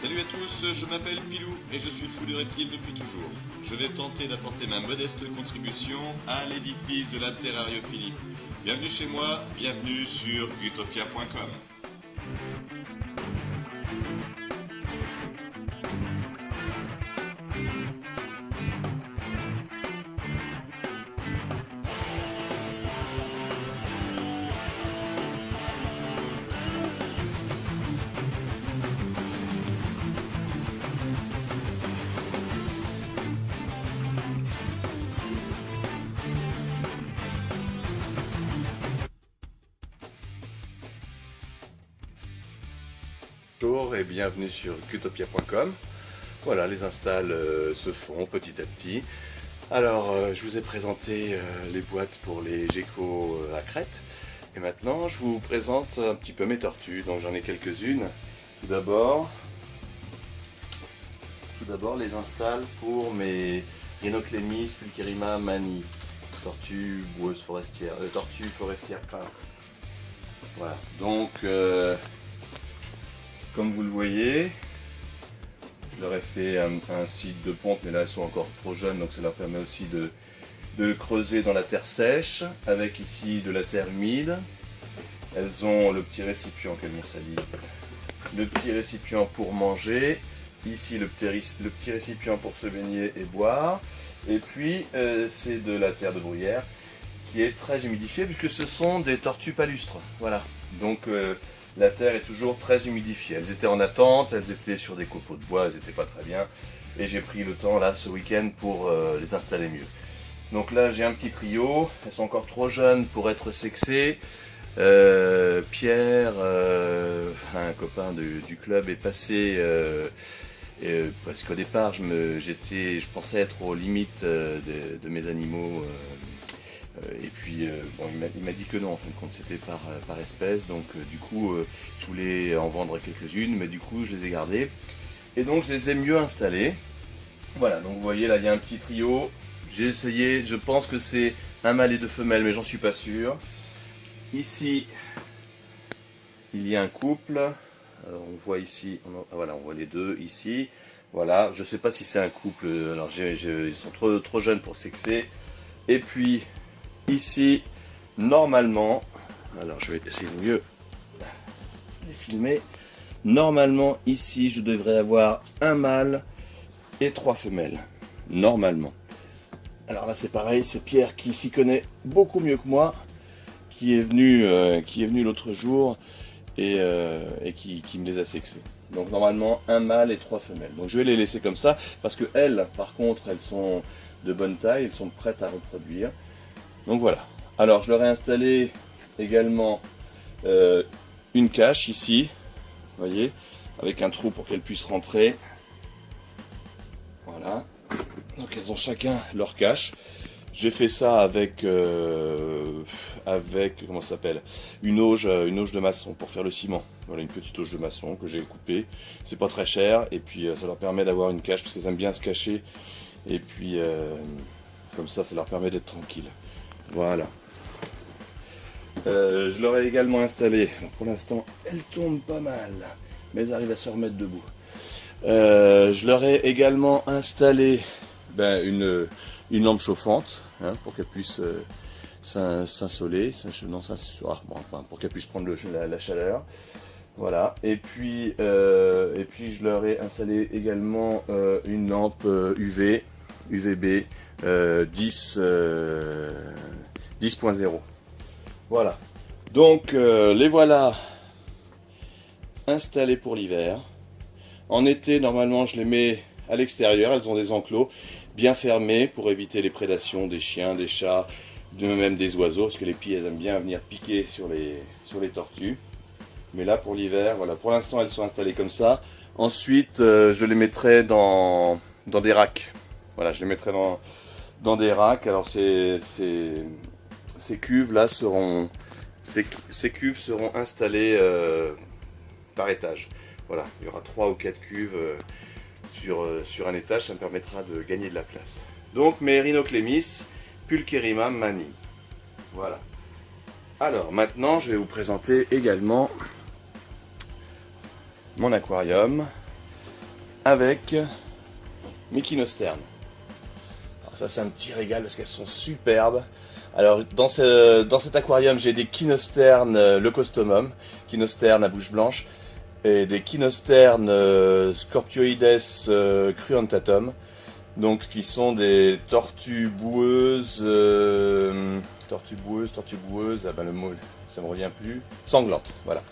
Salut à tous, je m'appelle Pilou et je suis fou de reptiles depuis toujours. Je vais tenter d'apporter ma modeste contribution à l'édifice de la terrariophilie. Bienvenue chez moi, bienvenue sur utopia.com. Bonjour et bienvenue sur utopia.com. Voilà, les installs se font petit à petit. Alors, je vous ai présenté les boîtes pour les geckos à crête. Et maintenant, je vous présente un petit peu mes tortues. Donc, j'en ai quelques-unes. Tout d'abord, les installs pour mes Rhinoclémis pulcherrima mani. Tortues boueuses forestières, tortues forestières peintes. Voilà, donc... comme vous le voyez, je leur ai fait un site de pompe, mais là elles sont encore trop jeunes, donc ça leur permet aussi de creuser dans la terre sèche, avec ici de la terre humide. Elles ont le petit récipient, quel mon salive, le petit récipient pour manger, ici le petit récipient pour se baigner et boire, et puis c'est de la terre de bruyère qui est très humidifiée, puisque ce sont des tortues palustres, voilà. Donc la terre est toujours très humidifiée. Elles étaient en attente, elles étaient sur des copeaux de bois, elles n'étaient pas très bien. Et j'ai pris le temps là ce week-end pour les installer mieux. Donc là j'ai un petit trio, elles sont encore trop jeunes pour être sexées. Pierre, un copain du club, est passé parce qu'au départ je pensais être aux limites de mes animaux. Et puis bon, il m'a dit que non, en fin de compte c'était par espèce, donc du coup je voulais en vendre quelques-unes, mais du coup je les ai gardées et donc je les ai mieux installées. Voilà, donc vous voyez là il y a un petit trio. J'ai essayé, je pense que c'est un mâle et deux femelles, mais j'en suis pas sûr. Ici il y a un couple. On voit ici, voilà, on voit les deux ici. Voilà, je sais pas si c'est un couple, alors ils sont trop jeunes pour sexer. Et puis ici, normalement, alors je vais essayer de mieux les filmer. Normalement, ici, je devrais avoir un mâle et 3 femelles. Normalement. Alors là, c'est pareil, c'est Pierre qui s'y connaît beaucoup mieux que moi, qui est venu l'autre jour et qui me les a sexés. Donc normalement, un mâle et 3 femelles. Donc je vais les laisser comme ça, parce que elles, par contre, elles sont de bonne taille, elles sont prêtes à reproduire. Donc voilà. Alors je leur ai installé également une cache ici, vous voyez, avec un trou pour qu'elles puissent rentrer. Voilà. Donc elles ont chacun leur cache. J'ai fait ça avec comment ça s'appelle, une auge de maçon pour faire le ciment. Voilà, une petite auge de maçon que j'ai coupée. C'est pas très cher et puis ça leur permet d'avoir une cache parce qu'elles aiment bien se cacher. Et puis comme ça leur permet d'être tranquilles. Voilà. Je leur ai également installé, alors pour l'instant elles tombent pas mal, mais elles arrivent à se remettre debout. Je leur ai également installé une lampe chauffante, hein, pour qu'elles puissent s'insoler, pour qu'elles puissent prendre la chaleur. Voilà. Et puis je leur ai installé également une lampe UVB 10.0. Voilà. Donc les voilà installées pour l'hiver. En été, normalement, je les mets à l'extérieur. Elles ont des enclos bien fermés pour éviter les prédations des chiens, des chats, même des oiseaux, parce que les pies, elles aiment bien venir piquer sur les tortues. Mais là, pour l'hiver, voilà. Pour l'instant, elles sont installées comme ça. Ensuite, je les mettrai dans des racks. Voilà, je les mettrai dans des racks. Alors ces cuves là seront installées par étage. Voilà, il y aura 3 ou 4 cuves sur un étage, ça me permettra de gagner de la place. Donc mes Rhinoclémis Pulcherrima mani. Voilà. Alors maintenant je vais vous présenter également mon aquarium avec mes Kinosternes. Alors ça c'est un petit régal parce qu'elles sont superbes. Alors dans cet aquarium j'ai des Kinosternes Leucostomum, Kinosternes à bouche blanche, et des Kinosternes Scorpioides cruentatum, donc qui sont des tortues boueuses, ah ben le mot ça me revient plus, sanglantes, voilà.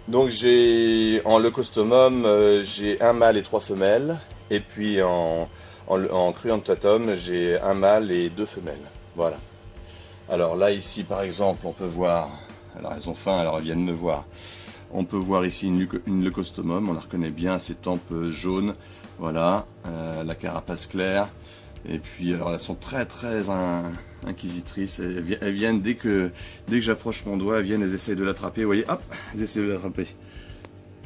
Donc j'ai en Leucostomum j'ai un mâle et 3 femelles, et puis en cruentatum j'ai un mâle et 2 femelles, voilà. Alors là ici par exemple on peut voir, alors elles ont faim alors elles viennent me voir. On peut voir ici une Leucostomum, on la reconnaît bien, ses tempes jaunes, voilà, la carapace claire. Et puis alors elles sont très inquisitrices, elles viennent dès que j'approche mon doigt, elles viennent, elles essayent de l'attraper, vous voyez, hop, elles essayent de l'attraper.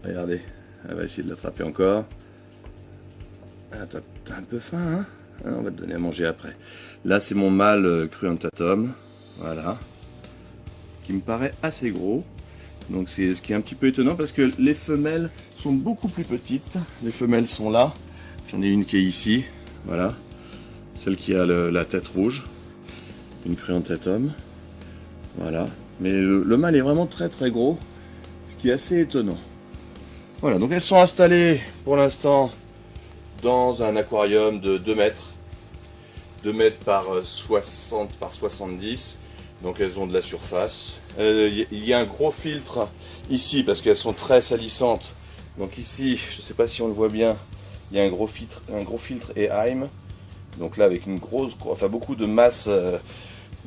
Regardez, elle va essayer de l'attraper encore. Ah, t'as un peu faim, hein? Ah, on va te donner à manger après. Là c'est mon mâle cruentatum, voilà, qui me paraît assez gros. Donc c'est ce qui est un petit peu étonnant parce que les femelles sont beaucoup plus petites. Les femelles sont là. J'en ai une qui est ici. Voilà. Celle qui a la tête rouge. Une cruentatum. Voilà. Mais le mâle est vraiment très gros. Ce qui est assez étonnant. Voilà. Donc elles sont installées pour l'instant dans un aquarium de 2 mètres. 2 mètres par 60 par 70. Donc elles ont de la surface. Il y a un gros filtre ici parce qu'elles sont très salissantes. Donc ici, je ne sais pas si on le voit bien, il y a un gros filtre Eheim. Donc là avec beaucoup de masse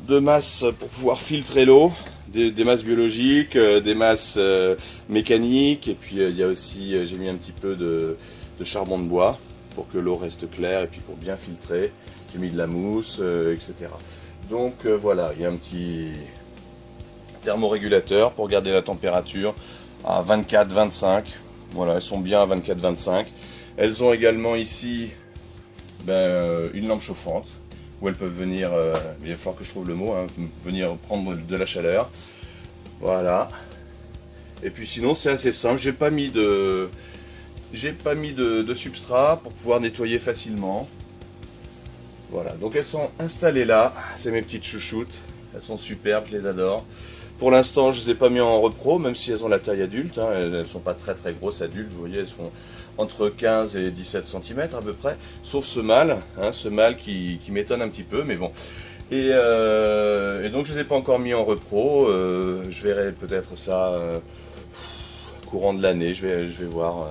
pour pouvoir filtrer l'eau, des masses biologiques, des masses mécaniques. Et puis il y a aussi, j'ai mis un petit peu de charbon de bois pour que l'eau reste claire et puis pour bien filtrer. J'ai mis de la mousse, etc. Donc voilà, il y a un petit thermorégulateur pour garder la température à 24-25. Voilà, elles sont bien à 24-25. Elles ont également ici une lampe chauffante où elles peuvent venir, il va falloir que je trouve le mot, hein, venir prendre de la chaleur. Voilà. Et puis sinon c'est assez simple, j'ai pas mis de substrat pour pouvoir nettoyer facilement. Voilà, donc elles sont installées là, c'est mes petites chouchoutes, elles sont superbes, je les adore. Pour l'instant, je ne les ai pas mis en repro, même si elles ont la taille adulte, hein. Elles ne sont pas très grosses adultes, vous voyez, elles font entre 15 et 17 cm à peu près, sauf ce mâle, hein, qui m'étonne un petit peu, mais bon. Et donc je ne les ai pas encore mis en repro, je verrai peut-être ça courant de l'année, je vais voir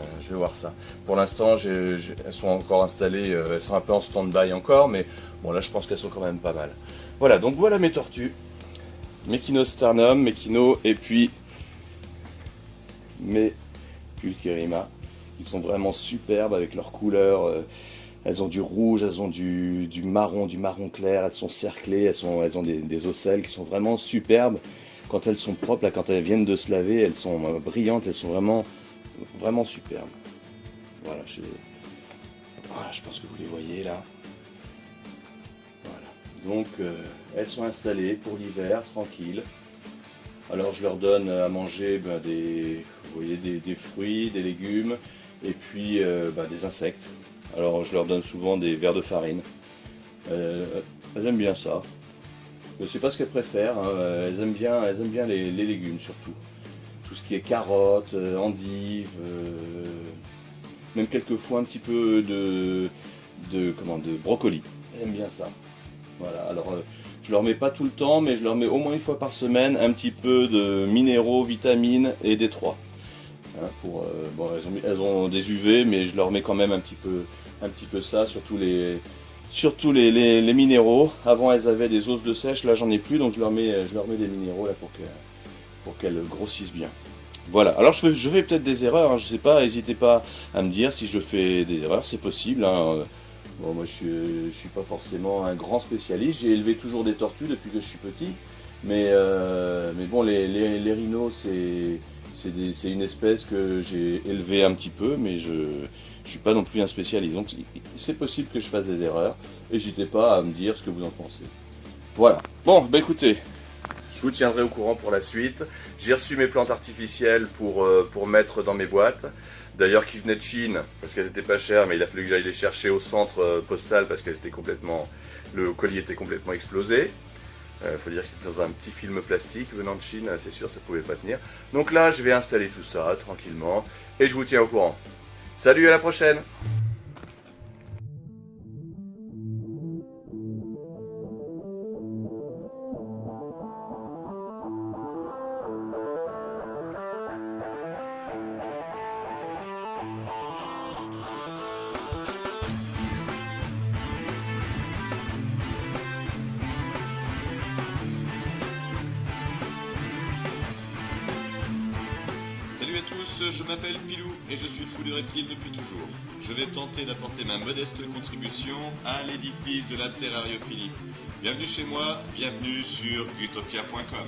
ça. Pour l'instant, elles sont encore installées, elles sont un peu en stand-by encore, mais bon là je pense qu'elles sont quand même pas mal. Voilà, donc voilà mes tortues, mes Kinosternum, mes Kino, et puis mes Pulcherrima, qui sont vraiment superbes avec leurs couleurs. Elles ont du rouge, elles ont du marron clair, elles sont cerclées, elles ont des ocelles qui sont vraiment superbes. Quand elles sont propres, là, quand elles viennent de se laver, elles sont brillantes, elles sont vraiment superbes. Voilà, je pense que vous les voyez là. Voilà. Donc elles sont installées pour l'hiver, tranquilles. Alors je leur donne à manger vous voyez, des fruits, des légumes, et puis des insectes. Alors je leur donne souvent des verres de farine. Elles aiment bien ça. Je ne sais pas ce qu'elles préfèrent, hein. Elles aiment bien les légumes surtout. Tout ce qui est carottes, endives, même quelquefois un petit peu de brocoli. Elles aiment bien ça. Voilà, alors je leur mets pas tout le temps, mais je leur mets au moins une fois par semaine un petit peu de minéraux, vitamines et D3. Hein, elles ont des UV, mais je leur mets quand même un petit peu ça, surtout les minéraux. Avant elles avaient des os de sèche, là j'en ai plus, donc je leur mets des minéraux là pour qu'elles grossissent bien. Voilà, alors je fais peut-être des erreurs, hein, je sais pas, n'hésitez pas à me dire si je fais des erreurs, c'est possible. Hein. Bon, moi je suis pas forcément un grand spécialiste, j'ai élevé toujours des tortues depuis que je suis petit, mais bon les rhinos c'est une espèce que j'ai élevée un petit peu, mais je ne suis pas non plus un spécialiste. Donc c'est possible que je fasse des erreurs. N'hésitez pas à me dire ce que vous en pensez. Voilà. Bon, bah écoutez, je vous tiendrai au courant pour la suite. J'ai reçu mes plantes artificielles pour mettre dans mes boîtes. D'ailleurs, qui venaient de Chine, parce qu'elles étaient pas chères, mais il a fallu que j'aille les chercher au centre postal parce qu'elles étaient complètement, le colis était complètement explosé. Faut dire que c'était dans un petit film plastique venant de Chine, c'est sûr, ça pouvait pas tenir. Donc là, je vais installer tout ça tranquillement et je vous tiens au courant. Salut, à la prochaine! Salut à tous, je m'appelle Pilou et je suis fou de reptiles depuis toujours. Je vais tenter d'apporter ma modeste contribution à l'édifice de la terrariophilie. Bienvenue chez moi, bienvenue sur utopia.com.